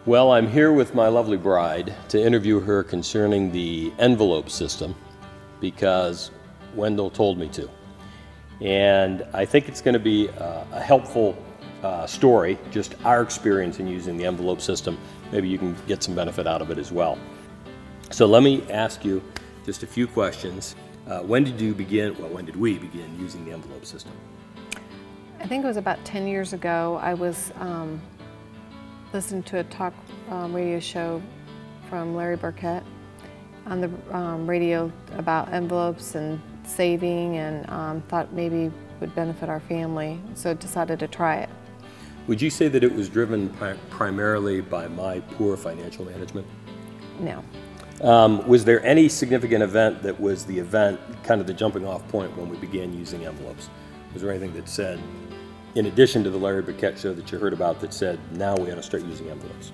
Well, I'm here with my lovely bride to interview her concerning the envelope system because Wendell told me to. And I think it's going to be a helpful story, just our experience in using the envelope system. Maybe you can get some benefit out of it as well. So let me ask you just a few questions. When did we begin using the envelope system? I think it was about 10 years ago. I was listening to a talk radio show from Larry Burkett on the radio about envelopes and saving, and thought maybe would benefit our family, so decided to try it. Would you say that it was driven primarily by my poor financial management? No. Was there any significant event that was the event, kind of the jumping off point when we began using envelopes? Was there anything that said, in addition to the Larry Burkett show that you heard about, that said, now we ought to start using envelopes?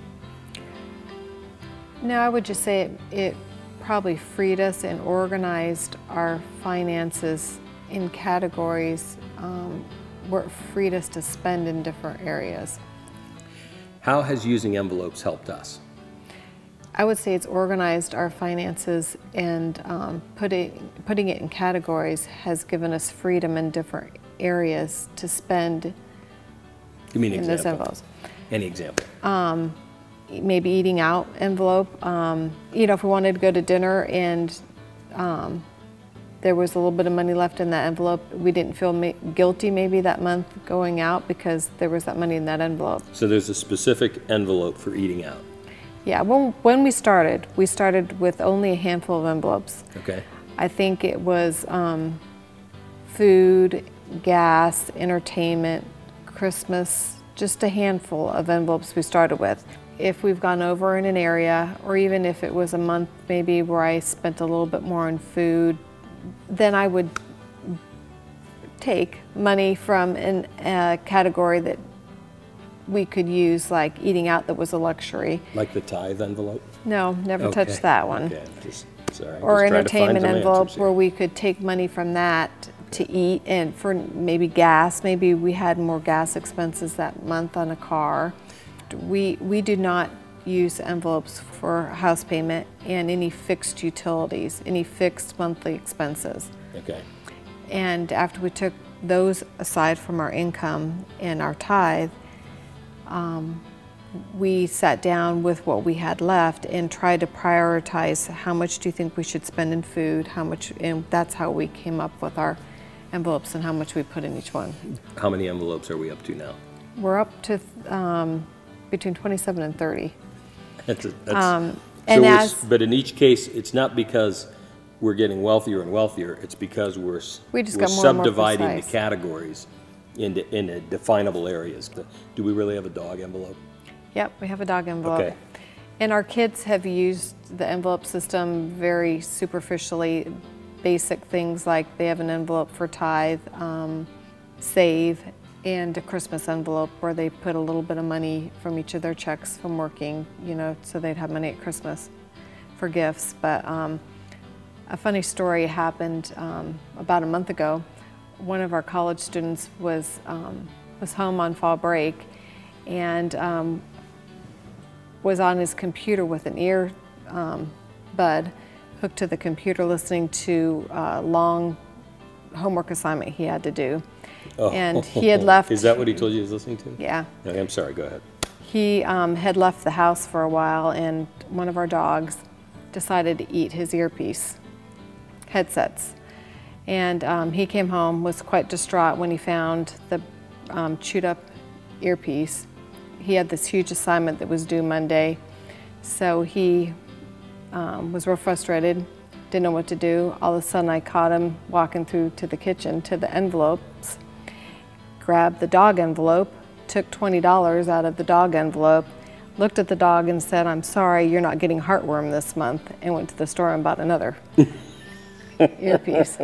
No, I would just say it probably freed us and organized our finances in categories where it freed us to spend in different areas. How has using envelopes helped us? I would say it's organized our finances, and putting it in categories has given us freedom in different areas to spend. Give me an example. Those envelopes. Any example? Maybe eating out envelope. You know, if we wanted to go to dinner and there was a little bit of money left in that envelope, we didn't feel guilty maybe that month going out because there was that money in that envelope. So there's a specific envelope for eating out? Yeah, when we started with only a handful of envelopes. Okay. I think it was food, gas, entertainment, Christmas, just a handful of envelopes we started with. If we've gone over in an area, or even if it was a month maybe where I spent a little bit more on food, then I would take money from a category that we could use, like eating out, that was a luxury. Like the tithe envelope? No, never touched that one. Okay, sorry. Or entertainment envelope where we could take money from that to eat, and for maybe gas. Maybe we had more gas expenses that month on a car. We do not use envelopes for house payment and any fixed utilities, any fixed monthly expenses. Okay. And after we took those aside from our income and our tithe, we sat down with what we had left and tried to prioritize how much do you think we should spend in food, how much, and that's how we came up with our envelopes and how much we put in each one. How many envelopes are we up to now? We're up to between 27 and 30. But in each case, it's not because we're getting wealthier and wealthier, it's because we're subdividing the categories into definable areas. Do we really have a dog envelope? Yep, we have a dog envelope. Okay. And our kids have used the envelope system very superficially. Basic things like they have an envelope for tithe, save, and a Christmas envelope where they put a little bit of money from each of their checks from working, you know, so they'd have money at Christmas for gifts. But a funny story happened about a month ago. One of our college students was home on fall break and was on his computer with an ear bud hooked to the computer, listening to a long homework assignment he had to do. Oh. And he had left. Is that what he told you he was listening to? Yeah. Okay, I'm sorry, go ahead. He had left the house for a while, and one of our dogs decided to eat his earpiece headsets. And he came home, was quite distraught when he found the chewed up earpiece. He had this huge assignment that was due Monday, so he was real frustrated, didn't know what to do. All of a sudden I caught him walking through to the kitchen to the envelopes, grabbed the dog envelope, took $20 out of the dog envelope, looked at the dog and said, "I'm sorry, you're not getting heartworm this month," and went to the store and bought another earpiece.